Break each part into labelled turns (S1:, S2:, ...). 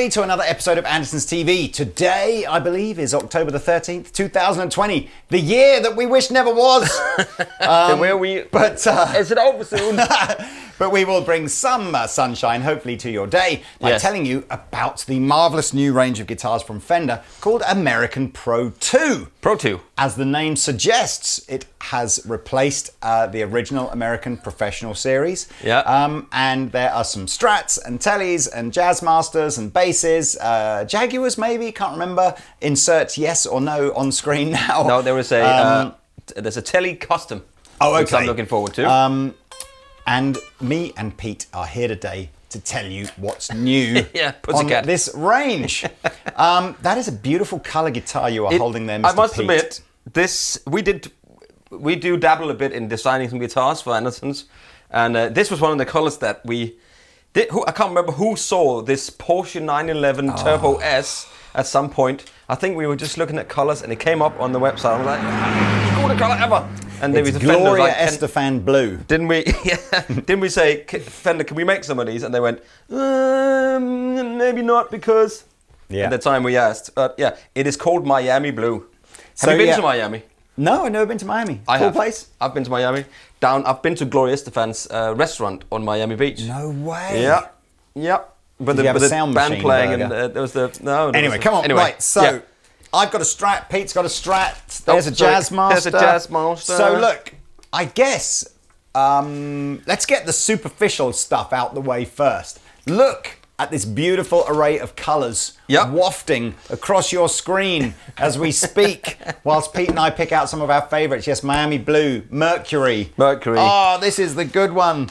S1: everybody, to another episode of Andertons TV. Today, I believe, is October the 13th, 2020, the year that we wish never was.
S2: Is it over soon?
S1: But we will bring some sunshine, hopefully, to your day by telling you about the marvellous new range of guitars from Fender called American Pro II.
S2: Pro II.
S1: As the name suggests, it has replaced the original American Professional Series.
S2: Yeah.
S1: And there are some Strats and Teles and Jazzmasters and basses, Jaguars maybe, can't remember. Insert yes or no on screen now.
S2: No, there is a there's a Tele Custom.
S1: Oh, okay.
S2: Which I'm looking forward to.
S1: And me and Pete are here today to tell you what's new on
S2: Pussycat.
S1: this range. That is a beautiful colour guitar you are holding there, Mr.
S2: I must
S1: Pete.
S2: admit, we do dabble a bit in designing some guitars for Andertons, and this was one of the colours that we did. I can't remember who saw this Porsche 911 Turbo S at some point. I think we were just looking at colours, and it came up on the website. I was like, coolest colour ever. And
S1: It's Gloria Estefan Blue.
S2: Didn't we? Didn't we say, Fender, can we make some of these? And they went, maybe not, because at the time we asked. But yeah, it is called Miami Blue. Have you been to Miami?
S1: No, I've never been to Miami. Cool place?
S2: I've been to Miami. I've been to Gloria Estefan's restaurant on Miami Beach.
S1: No way.
S2: Yeah. But
S1: Did you have a sound
S2: band
S1: machine
S2: playing,
S1: burger?
S2: and there was the no.
S1: Anyway, come on. Right, so I've got a Strat. Pete's got a Strat. There's a Jazzmaster.
S2: There's a Jazzmaster.
S1: So look, I guess let's get the superficial stuff out the way first. Look at this beautiful array of colours wafting across your screen as we speak, whilst Pete and I pick out some of our favourites. Yes, Miami Blue, Mercury. Oh, this is the good one.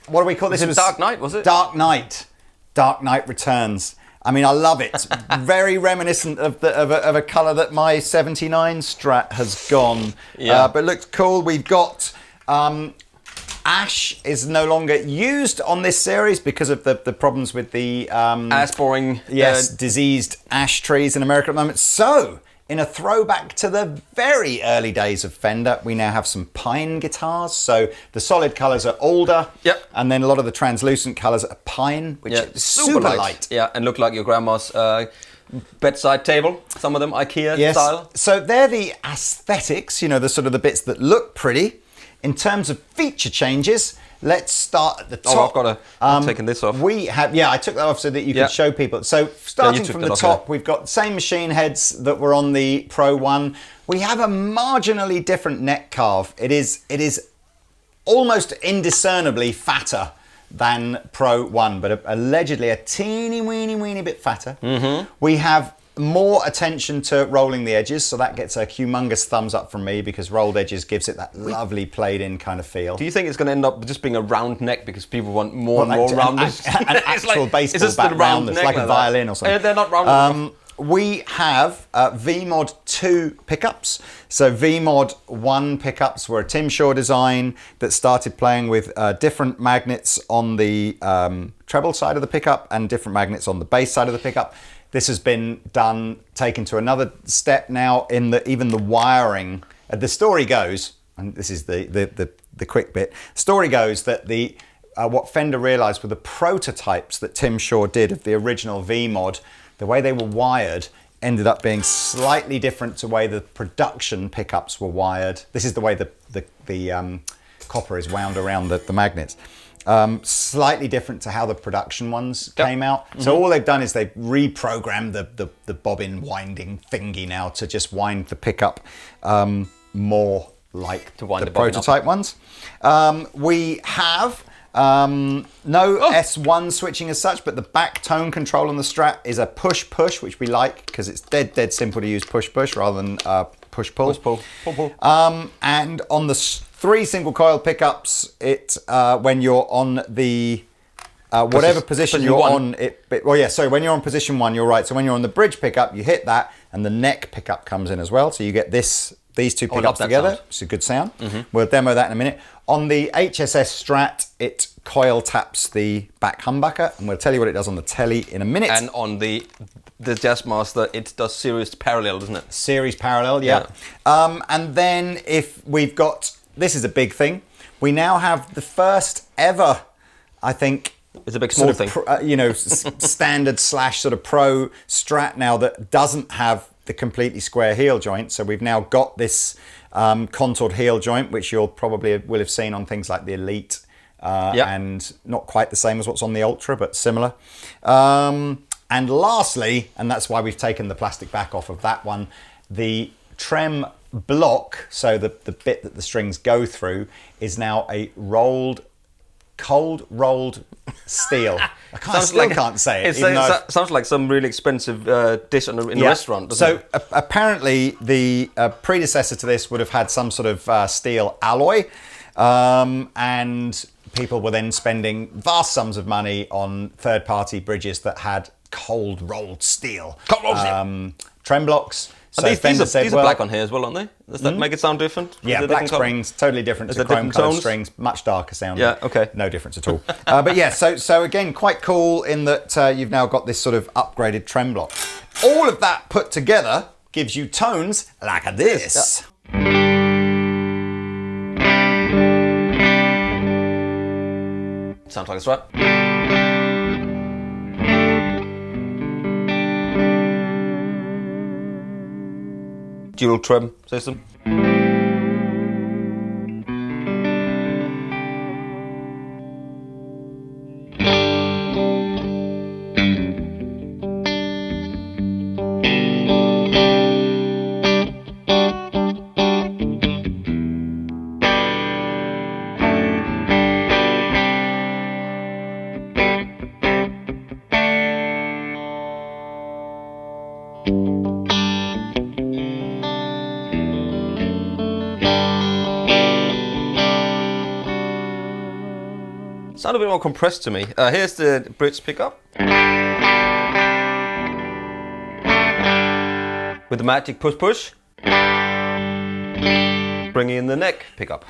S1: What do we call this?
S2: It was Dark Knight, was it?
S1: Dark Knight. Dark Knight Returns. I mean, I love it. Very reminiscent of a colour that my 79 Strat has gone. Yeah. But it looks cool. We've got ash is no longer used on this series because of the problems with the
S2: ash boring.
S1: Yes, diseased ash trees in America at the moment. So, in a throwback to the very early days of Fender, we now have some pine guitars. So the solid colours are older, and then a lot of the translucent colours are pine, which is super light.
S2: Yeah, and look like your grandma's bedside table. Some of them IKEA style.
S1: So they're the aesthetics, the sort of the bits that look pretty. In terms of feature changes, let's start at the top.
S2: I've taken this off.
S1: We have, I took that off so that you could show people. So starting from the top, we've got the same machine heads that were on the Pro 1. We have a marginally different neck carve. It is almost indiscernibly fatter than Pro 1, but allegedly a teeny weeny bit fatter. Mm-hmm. We have more attention to rolling the edges, so that gets a humongous thumbs up from me because rolled edges gives it that lovely played in kind of feel.
S2: Do you think it's going to end up just being a round neck because people want more and more roundness?
S1: An actual baseball bat roundness, like a violin or something.
S2: They're not round.
S1: We have VMod 2 pickups. So VMod 1 pickups were a Tim Shaw design that started playing with different magnets on the treble side of the pickup and different magnets on the bass side of the pickup. This has been taken to another step now in even the wiring. The story goes, and this is the quick bit. Story goes that what Fender realised were the prototypes that Tim Shaw did of the original VMod. The way they were wired ended up being slightly different to the way the production pickups were wired. This is the way the copper is wound around the magnets. Slightly different to how the production ones came out. Mm-hmm. So all they've done is they've reprogrammed the bobbin winding thingy now to just wind the pickup more like the prototype ones. We have no S1 switching as such, but the back tone control on the Strat is a push-push, which we like because it's dead simple to use push-push rather than push-pull.
S2: Push-pull.
S1: And on the 3 single coil pickups, when you're on the whatever position you're on, when you're on position 1, you're right. So when you're on the bridge pickup, you hit that, and the neck pickup comes in as well. So you get these 2 pickups together. It's a good sound. Mm-hmm. We'll demo that in a minute. On the HSS Strat, it coil taps the back humbucker, and we'll tell you what it does on the Tele in a minute.
S2: And on the Jazzmaster, it does series parallel, doesn't it?
S1: Series parallel, yeah. And then if we've got, this is a big thing, we now have the first ever, I think,
S2: It's a big small thing.
S1: Standard / sort of pro Strat now that doesn't have the completely square heel joint. So we've now got this contoured heel joint, which you'll probably will have seen on things like the Elite, and not quite the same as what's on the Ultra, but similar. And lastly, and that's why we've taken the plastic back off of that one, the trem block, so the bit that the strings go through, is now a cold rolled steel. I can't say it.
S2: Sounds like some really expensive dish in a restaurant.
S1: So apparently the predecessor to this would have had some sort of steel alloy, and people were then spending vast sums of money on third-party bridges that had cold rolled steel. Trem blocks. So
S2: these are black on here as well, aren't they? Does that make it sound different?
S1: Yeah, black springs, totally different to chrome coloured strings, much darker sounding.
S2: Yeah, okay.
S1: No difference at all. But yeah, so again, quite cool in that you've now got this sort of upgraded trem block. All of that put together gives you tones like this.
S2: Yeah. Sounds like a Strat. Dual trem system. Sound a bit more compressed to me. Here's the bridge pickup. With the magic push. Bringing in the neck pickup.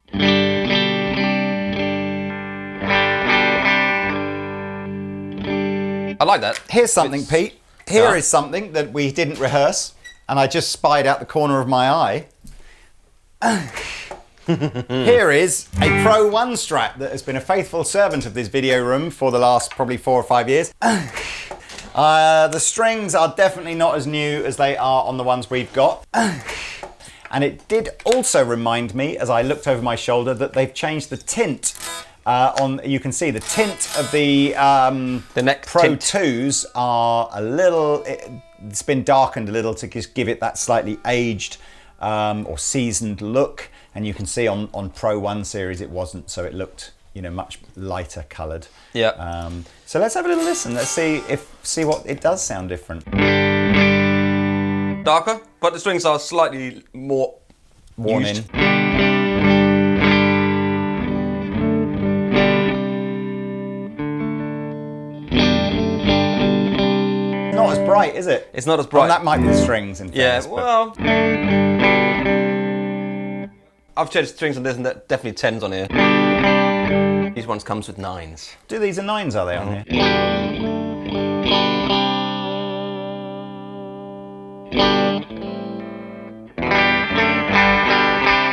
S2: I like that.
S1: Here's something, Pete. Here is something that we didn't rehearse, and I just spied out the corner of my eye. Here is a Pro I Strat that has been a faithful servant of this video room for the last probably 4 or 5 years. The strings are definitely not as new as they are on the ones we've got. And it did also remind me, as I looked over my shoulder, that they've changed the tint. You can see the tint of the
S2: neck
S1: Pro
S2: tint.
S1: 2s are a little, it's been darkened a little to just give it that slightly aged or seasoned look. And you can see on Pro I series it wasn't, so it looked, much lighter coloured.
S2: Yeah.
S1: So let's have a little listen. Let's see what it does sound different.
S2: Darker, but the strings are slightly more
S1: Worn
S2: used.
S1: in. Not as bright, is it?
S2: It's not as bright.
S1: Oh, that might be the strings in fairness,
S2: well, I've changed strings on this, and definitely 10s on here. These ones comes with 9s.
S1: Do these are 9s, are they, on here?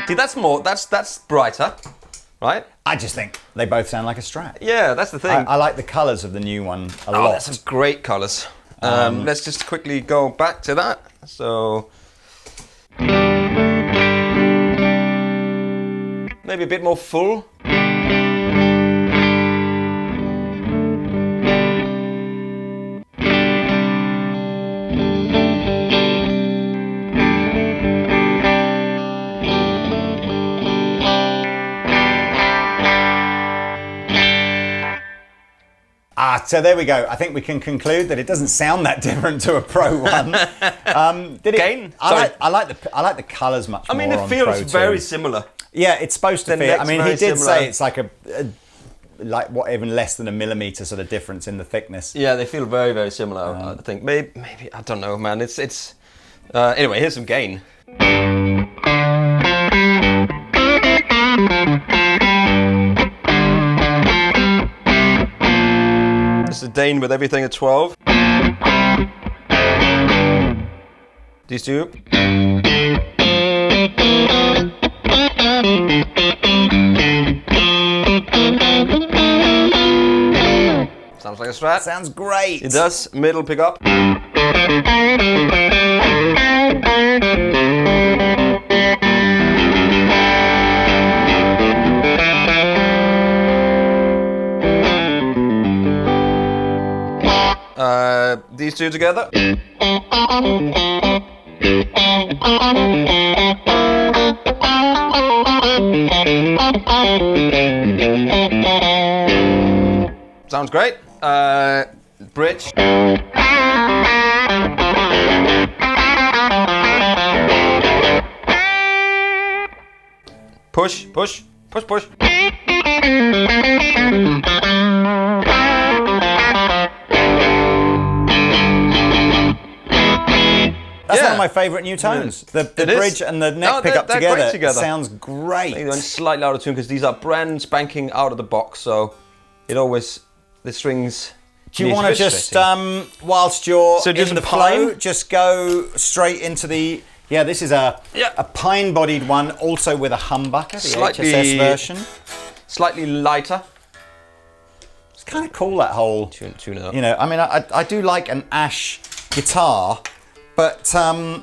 S2: See, that's brighter, right?
S1: I just think they both sound like a Strat.
S2: Yeah, that's the thing.
S1: I like the colours of the new one a lot.
S2: That's some great colours. Let's just quickly go back to that. So maybe a bit more full.
S1: So there we go. I think we can conclude that it doesn't sound that different to a Pro One. Did it?
S2: Gain?
S1: I like the colours much more.
S2: I mean, it feels very similar.
S1: Yeah, it's supposed to feel. I mean, he did
S2: similar.
S1: say it's like even less than a millimetre sort of difference in the thickness.
S2: Yeah, they feel very, very similar. I think maybe I don't know, man. It's anyway. Here's some gain. This is Dane with everything at 12. These two. Sounds like a Strat.
S1: Sounds great.
S2: It does. Middle pickup. These two together. Sounds great. Bridge. Push, push, push, push.
S1: That's one of my favourite new tones. The bridge and the neck pickup together sounds great.
S2: They went slightly out of tune because these are brand spanking out of the box, so it always, the strings.
S1: Do you want to just, whilst you're in the flow, just go straight into the... Yeah, this is a pine-bodied one, also with a humbucker, the HSS version. Slightly
S2: lighter.
S1: It's kind of cool, that whole...
S2: Tune it up.
S1: You know, I mean, I do like an ash guitar, but the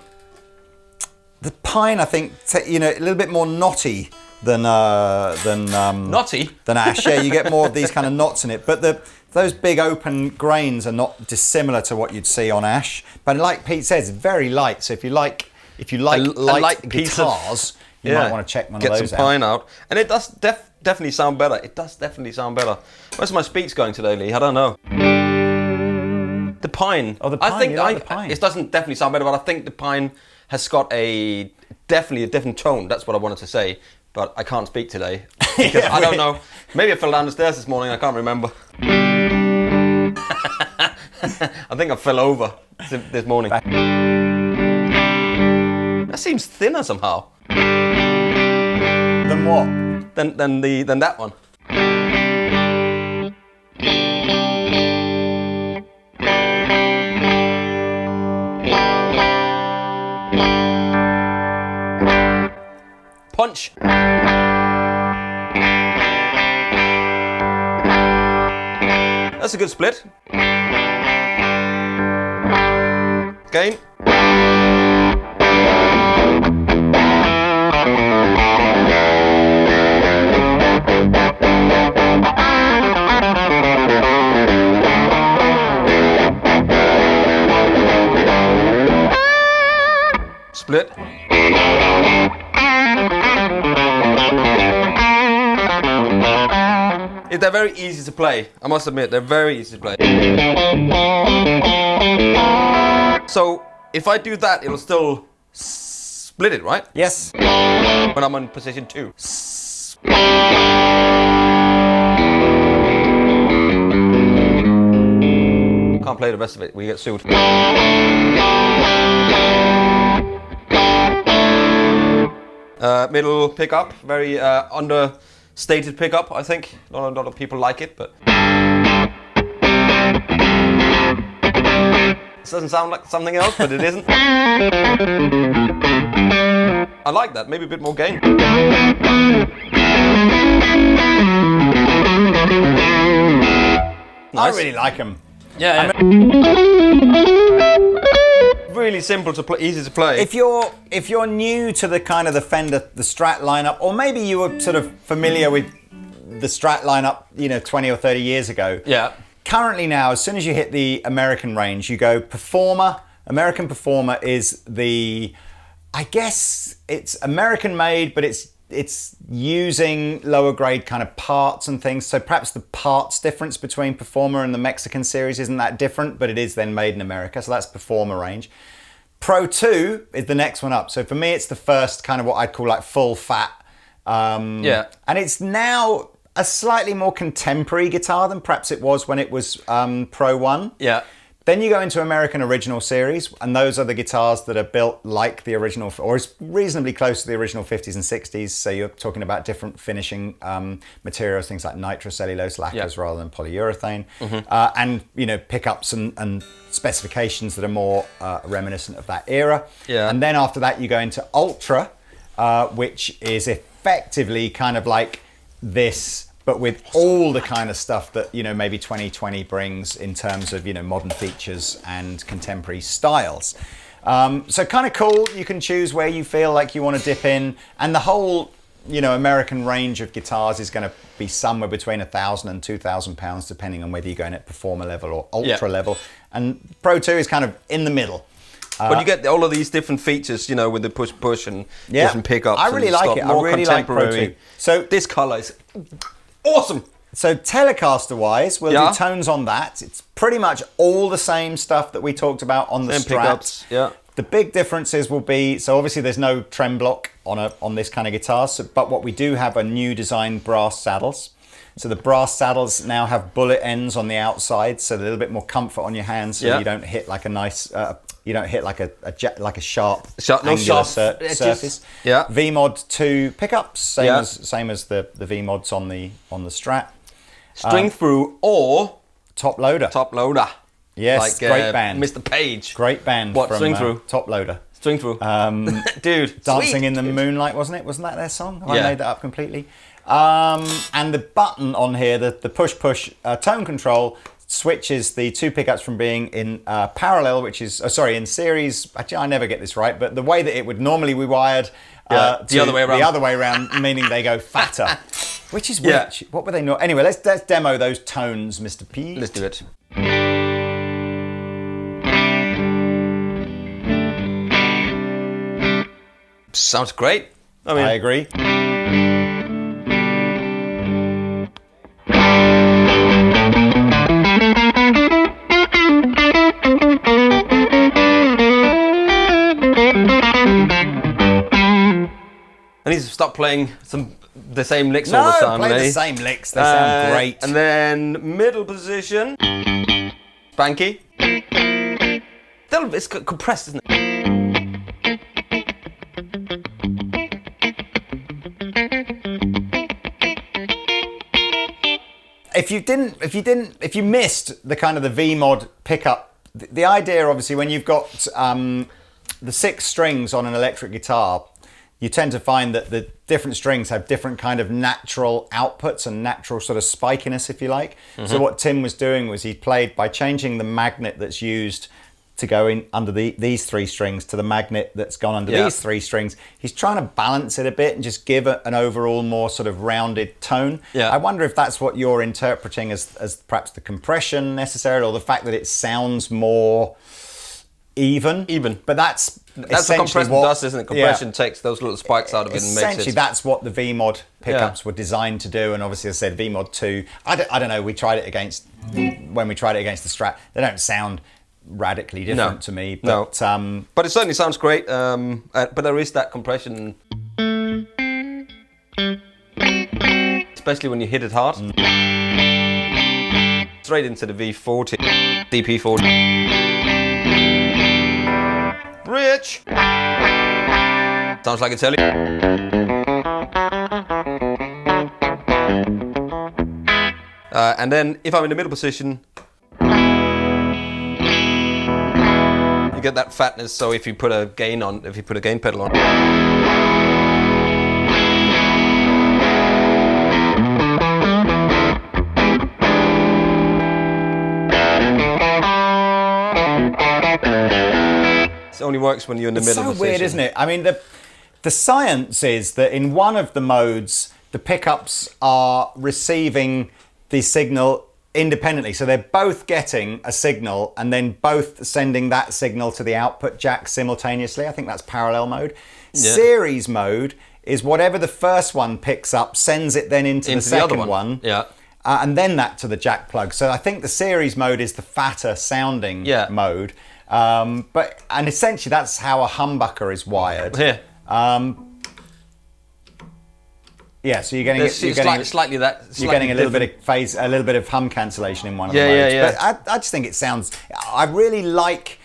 S1: pine, I think, a little bit more knotty than
S2: knotty?
S1: Than ash. Yeah, you get more of these kind of knots in it. But those big open grains are not dissimilar to what you'd see on ash. But like Pete says, it's very light. So if you like light guitars, you might want to check one of those out.
S2: Get some pine out. And it does definitely sound better. It does definitely sound better. Where's my speech going today, Lee? I don't know. The pine.
S1: Oh, the pine.
S2: I think
S1: the pine.
S2: It doesn't definitely sound better, but I think the pine has got definitely a different tone. That's what I wanted to say, but I can't speak today because I don't know. Maybe I fell down the stairs this morning. I can't remember. I think I fell over this morning. That seems thinner somehow.
S1: Than what?
S2: Than that one. Punch. That's a good split. Gain. Split. They're very easy to play. I must admit, they're very easy to play. So, if I do that, it'll still split it, right?
S1: Yes.
S2: When I'm in position 2. Can't play the rest of it, we get sued. Middle pickup, very understated pickup, I think. Not a lot of people like it, but... This doesn't sound like something else, but it isn't. I like that, maybe a bit more gain.
S1: Nice. I really like them.
S2: Yeah. Really simple to play, easy to play.
S1: If you're new to the kind of the Fender, the Strat lineup, or maybe you were sort of familiar with the Strat lineup, 20 or 30 years ago.
S2: Yeah. Currently
S1: now, as soon as you hit the American range, you go Performer. American Performer is I guess it's American made, but it's using lower grade kind of parts and things. So perhaps the parts difference between Performer and the Mexican series isn't that different, but it is then made in America. So that's Performer range. Pro 2 is the next one up. So for me, it's the first kind of what I'd call like full fat.
S2: Yeah.
S1: And it's now a slightly more contemporary guitar than perhaps it was when it was Pro 1.
S2: Yeah.
S1: Then you go into American Original Series, and those are the guitars that are built like the original, or is reasonably close to the original 50s and 60s. So you're talking about different finishing materials, things like nitrocellulose lacquers rather than polyurethane, and pickups and specifications that are more reminiscent of that era.
S2: Yeah.
S1: And then after that, you go into Ultra, which is effectively kind of like this, but with all the kind of stuff that, you know, maybe 2020 brings in terms of, you know, modern features and contemporary styles. So kind of cool. You can choose where you feel like you want to dip in, and the whole, you know, American range of guitars is going to be somewhere between £1,000 and £2,000, depending on whether you're going at performer level or ultra level. And Pro 2 is kind of in the middle.
S2: But you get all of these different features, you know, with the push and different pickups.
S1: I really like it. I really like Pro 2.
S2: So this color is awesome.
S1: So Telecaster-wise, we'll do tones on that. It's pretty much all the same stuff that we talked about on the Strat.
S2: Pickups,
S1: The big differences will be, so obviously there's no trem block on this kind of guitar, but what we do have are new designed brass saddles. So the brass saddles now have bullet ends on the outside, so a little bit more comfort on your hands, so you don't hit like a nice, you don't hit like a sharp angular surface. V-Mod 2 pickups, same as the V-Mods on the Strat.
S2: String through or
S1: top loader.
S2: Top loader.
S1: Yes,
S2: like,
S1: great band.
S2: Mr. Page.
S1: Great band.
S2: What,
S1: from
S2: String Through?
S1: Top Loader.
S2: String Through. Dude,
S1: Dancing in the Moonlight, wasn't it? Wasn't that their song? Have I made that up completely? And the button on here, the push tone control, switches the two pickups from being in parallel, which is, in series. Actually, I never get this right, but the way that it would normally be wired,
S2: the other way around.
S1: The other way around, meaning they go fatter. Which is which? What were they not? Anyway, let's demo those tones, Mr. P.
S2: Let's do it. Sounds great.
S1: I agree.
S2: I need to stop playing the same licks all the time.
S1: Play the same licks. They sound great.
S2: And then middle position, Spanky. It's compressed, isn't it? If you missed the kind of the V-Mod pickup, the idea obviously when you've got the 6 strings on an electric guitar, you tend to find that the different strings have different kind of natural outputs and natural sort of spikiness, if you like. So what Tim was doing was he played by changing the magnet that's used to go in under these 3 strings to the magnet that's gone under these 3 strings. He's trying to balance it a bit and just give it an overall more sort of rounded tone. I wonder if that's what you're interpreting as perhaps the compression necessary, or the fact that it sounds more even. But that's what compression does, isn't it? Compression takes those little spikes out of it and makes it...
S1: Essentially, that's what the V-Mod pickups were designed to do. And obviously, as I said, V-Mod 2, I don't know, when we tried it against the Strat, they don't sound radically different to me. But,
S2: but it certainly sounds great. But there is that compression, especially when you hit it hard. Straight into the V40, DP40. Rich! Sounds like a telly. And then if I'm in the middle position, you get that fatness. So if you put a gain pedal on, it only works when you're in the middle of the
S1: position. It's so weird, isn't it? I mean, the science is that in one of the modes, the pickups are receiving the signal independently. So they're both getting a signal and then both sending that signal to the output jack simultaneously. I think that's parallel mode. Series mode is whatever the first one picks up, sends it then into the second one. And then that to the jack plug. So I think the series mode is the fatter sounding mode. And essentially that's how a humbucker is wired. So you're getting a little bit of phase, a little bit of hum cancellation in one of the modes. But I just think it sounds. I really like,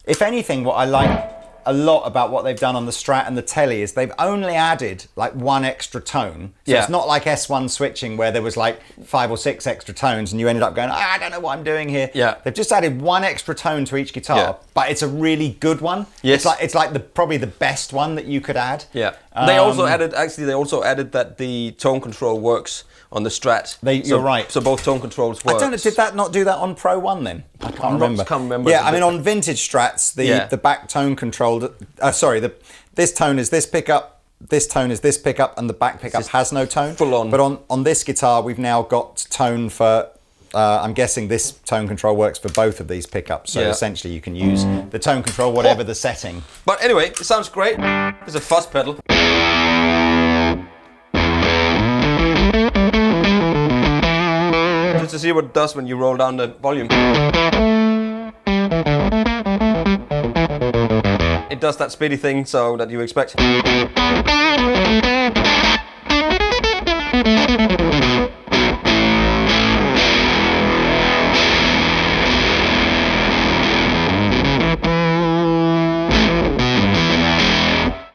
S1: if anything, what I like a lot about what they've done on the Strat and the Tele is they've only added like one extra tone. So it's not like S1 switching where there was like 5 or 6 extra tones and you ended up going, I don't know what I'm doing here.
S2: Yeah.
S1: They've just added one extra tone to each guitar, but it's a really good one.
S2: Yes.
S1: It's like probably the best one that you could add.
S2: Yeah. They also added that the tone control works on the Strat.
S1: You're right.
S2: So both tone controls work.
S1: I don't know, did that not do that on Pro 1 then? I can't remember. Yeah, I mean on vintage Strats, the back tone control, this tone is this pickup, this tone is this pickup, and the back pickup has no tone.
S2: Full on.
S1: But on this guitar, we've now got tone for, I'm guessing this tone control works for both of these pickups. So essentially you can use the tone control, whatever the setting.
S2: But anyway, it sounds great. There's a fuzz pedal. Just to see what it does when you roll down the volume. It does that speedy thing so that you expect.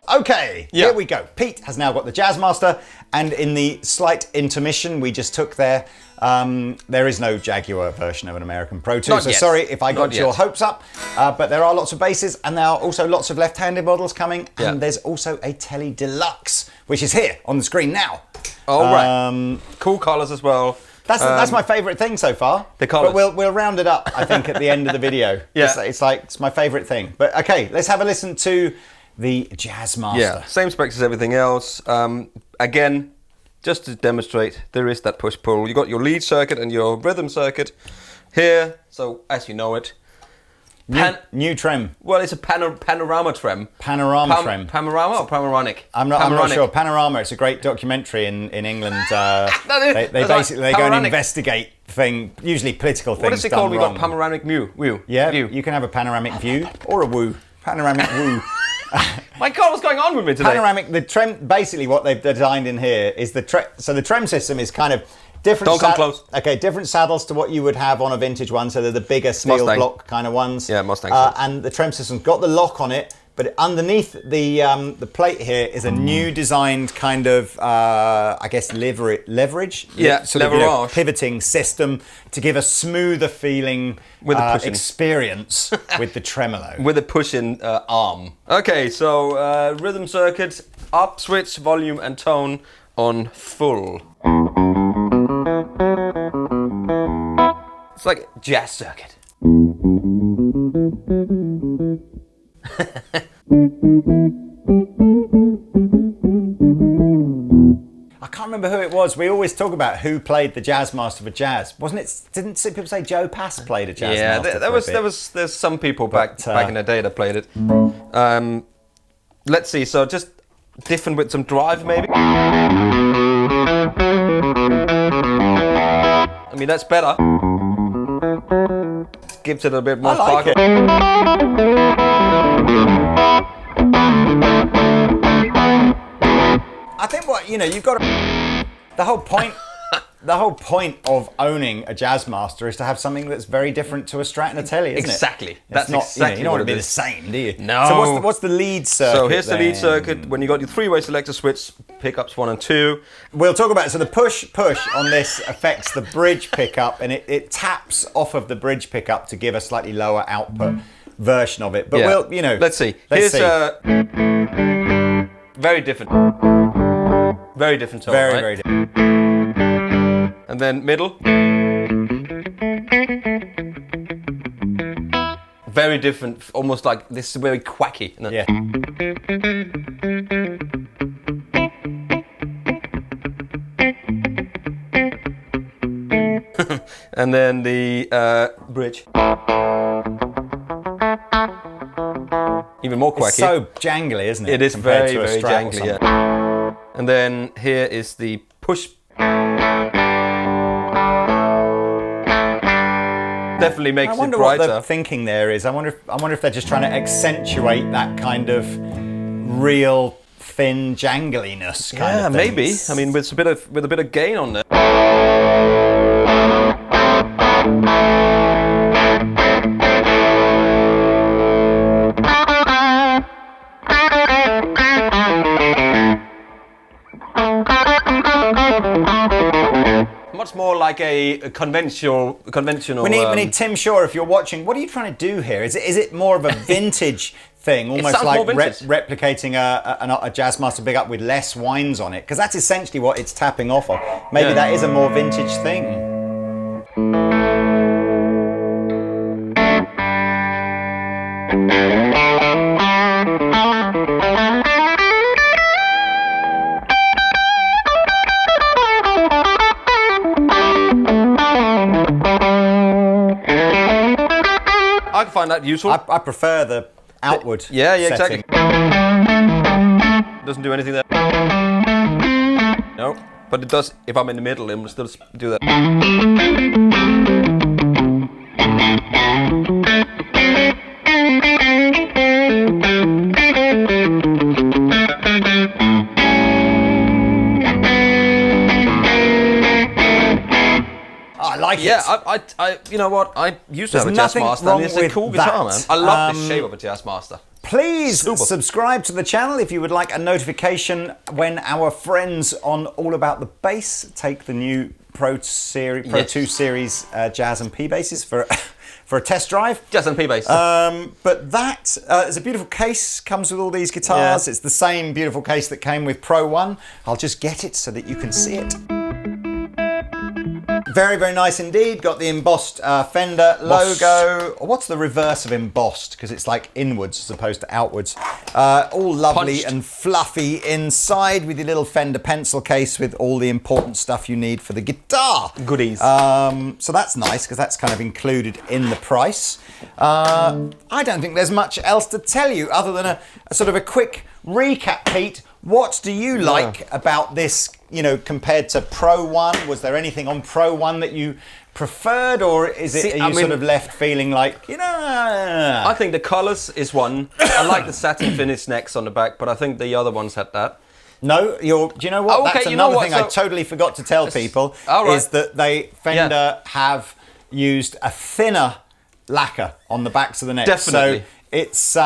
S1: Okay, here we go. Pete has now got the Jazzmaster, and in the slight intermission we just took there is no Jaguar version of an American Pro II, so sorry if I got your hopes up, but there are lots of basses, and there are also lots of left-handed models coming, and there's also a Tele Deluxe, which is here on the screen now.
S2: All right. Cool colours as well.
S1: That's my favourite thing so far.
S2: The colours.
S1: But we'll round it up, I think, at the end of the video. It's my favourite thing. But okay, let's have a listen to the Jazzmaster.
S2: Yeah, same specs as everything else. Again, just to demonstrate, there is that push-pull. You got your lead circuit and your rhythm circuit here. So as you know it,
S1: new trem.
S2: Well, it's a panorama trem.
S1: Panorama trem.
S2: Panorama or panoramic?
S1: I'm not sure. Panorama. It's a great documentary in England. They basically go and investigate usually political things.
S2: What is it called? We got panoramic view.
S1: Yeah, you can have a panoramic view or a woo. Panoramic woo.
S2: My God, what's going on with me today?
S1: Panoramic, the trem, basically what they've designed in here is so the trem system is kind of different.
S2: Don't come close.
S1: Okay, different saddles to what you would have on a vintage one, so they're the bigger steel block kind of ones.
S2: Yeah, Mustang.
S1: And the trem system's got the lock on it, but underneath the plate here is a new designed kind of, I guess, leverage.
S2: Yeah, leverage.
S1: Pivoting system to give a smoother feeling
S2: with the
S1: experience with the tremolo.
S2: With a push-in arm. Okay, so rhythm circuit, up, switch, volume and tone on full. It's like a jazz circuit.
S1: I can't remember who it was. We always talk about who played the Jazzmaster for jazz, wasn't it? Didn't people say Joe Pass played a Jazzmaster?
S2: Yeah, there's some people back in the day that played it. Let's see. So just different with some drive, maybe. I mean, that's better. Gives it a bit more sparkle.
S1: I think you've got the whole point. The whole point of owning a Jazzmaster is to have something that's very different to a Strat and a Tele, isn't it?
S2: Exactly.
S1: That's not
S2: exactly.
S1: You don't want to be the same, do you?
S2: No.
S1: So what's the lead circuit?
S2: So here's the lead circuit. When you got your three-way selector switch, pickups 1 and 2.
S1: We'll talk about it. So the push on this affects the bridge pickup, and it taps off of the bridge pickup to give a slightly lower output version of it. But
S2: let's see. Here's very different. Very different tone, right?
S1: Very different.
S2: And then middle. Very different, almost like this is very quacky. Isn't it?
S1: Yeah.
S2: And then the bridge. Even more quacky.
S1: It's so jangly, isn't it?
S2: It is very, very jangly, yeah. And then here is the push. Definitely makes it brighter.
S1: I wonder what the thinking there is. I wonder if they're just trying to accentuate that kind of real thin jangliness kind of thing.
S2: Maybe. I mean, with a bit of gain on there. sounds more like a conventional.
S1: We need Tim Shaw, if you're watching. What are you trying to do here? Is it more of a vintage thing, almost like replicating a Jazzmaster big up with less winds on it? Because that's essentially what it's tapping off of. Maybe that is a more vintage thing.
S2: I can find that useful.
S1: I prefer the outward
S2: exactly. Doesn't do anything there. No, but it does if I'm in the middle, it will still do that.
S1: I like it.
S2: Yeah, I you know what? I used to have a Jazzmaster, and it's a cool guitar, man. I love the shape of a Jazzmaster.
S1: Please subscribe to the channel if you would like a notification when our friends on All About the Bass take the new Pro II Series Jazz and P basses for a test drive.
S2: Jazz and P bass.
S1: But that is a beautiful case, comes with all these guitars. It's the same beautiful case that came with Pro I. I'll just get it so that you can see it. Very, very nice indeed. Got the embossed Fender logo. What's the reverse of embossed? Because it's like inwards as opposed to outwards. All lovely and fluffy inside with your little Fender pencil case with all the important stuff you need for the guitar.
S2: Goodies.
S1: So that's nice because that's kind of included in the price. I don't think there's much else to tell you other than a sort of a quick recap, Pete. What do you like about this, compared to Pro I? Was there anything on Pro I that you preferred, or are you sort of left feeling like,
S2: I think the colors is one. I like the satin finish necks on the back, but I think the other ones had that.
S1: No, do you know what? That's another thing I totally forgot to tell people, is that Fender have used a thinner lacquer on the backs of the necks.
S2: Definitely.
S1: So it's...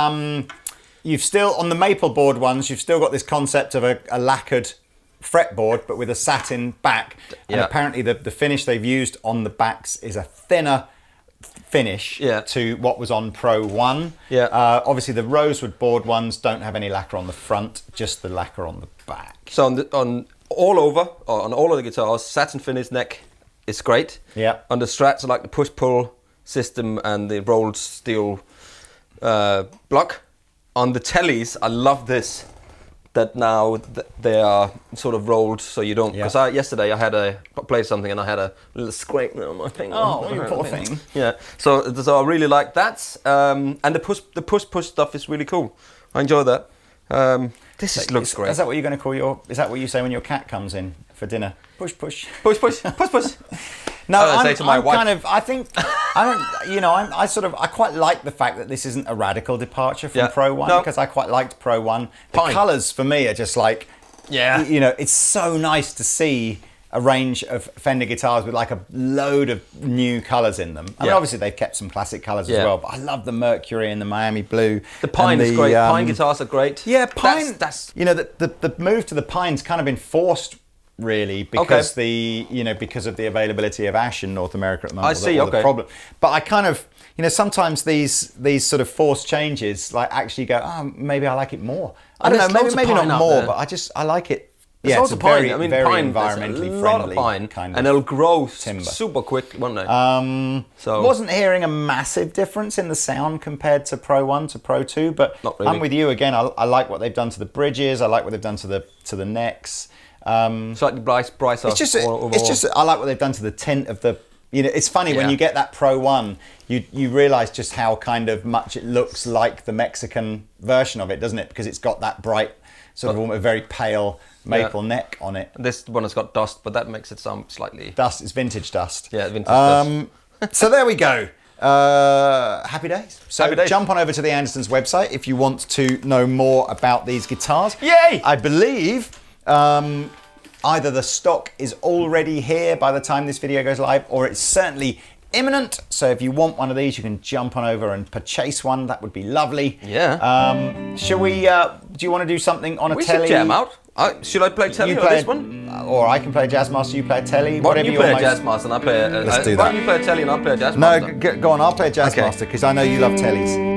S1: You've still, on the maple board ones, you've still got this concept of a lacquered fretboard, but with a satin back. And apparently the finish they've used on the backs is a thinner finish to what was on Pro I. Obviously the rosewood board ones don't have any lacquer on the front, just the lacquer on the back.
S2: So on all of the guitars, satin finish neck is great.
S1: Yeah.
S2: On the Strats, I like the push-pull system and the rolled steel block. On the tellies, I love this, that now they are sort of rolled so you don't... Because yesterday I played something and I had a little scrape on my finger.
S1: Oh, you poor thing.
S2: Yeah, so I really like that. And the push stuff is really cool. I enjoy that. This looks great.
S1: Is that what you're going to call is that what you say when your cat comes in for dinner? Push, push.
S2: Push, push, push, push.
S1: No, I quite like the fact that this isn't a radical departure from Pro I, because I quite liked Pro I. The colours for me are just like, it's so nice to see a range of Fender guitars with like a load of new colours in them. I mean, obviously they've kept some classic colours as well, but I love the Mercury and the Miami Blue.
S2: The Pine is great. Pine guitars are great.
S1: Yeah, Pine. The move to the Pine's kind of been forced, really, because because of the availability of ash in North America at the moment. The problem. But I kind of, sometimes these sort of forced changes like actually go, maybe I like it more. I don't know, maybe not more, but I like it. It's
S2: Pine.
S1: very
S2: Pine,
S1: environmentally
S2: a
S1: friendly
S2: lot of pine,
S1: kind of,
S2: and it'll grow
S1: timber.
S2: Super quick, won't it?
S1: Wasn't hearing a massive difference in the sound compared to Pro I to Pro II, but really. I'm with you again. I like what they've done to the bridges. I like what they've done to the necks.
S2: Slightly brighter.
S1: It's just I like what they've done to the tint of the. It's funny when you get that Pro I, you realise just how kind of much it looks like the Mexican version of it, doesn't it? Because it's got that bright, sort of almost very pale maple neck on it.
S2: This one has got dust, but that makes it sound slightly...
S1: Dust, it's vintage dust.
S2: Yeah, vintage dust.
S1: So there we go. Happy days. So
S2: Happy days.
S1: Jump on over to the Andertons website if you want to know more about these guitars.
S2: Yay!
S1: I believe either the stock is already here by the time this video goes live, or it's certainly imminent. So if you want one of these, you can jump on over and purchase one. That would be lovely.
S2: Yeah.
S1: Shall we? Do you want to do something on a telly?
S2: We should jam out. Should I play telly or this one?
S1: or I can play a Jazzmaster, you play a Tele.
S2: Why don't you play a
S1: most-
S2: Jazzmaster and I play a...
S1: Let's do
S2: Why
S1: that.
S2: don't you play a Tele and I play a
S1: No,
S2: Jazzmaster?
S1: go on, I'll play a Jazzmaster, because I know you love Teles.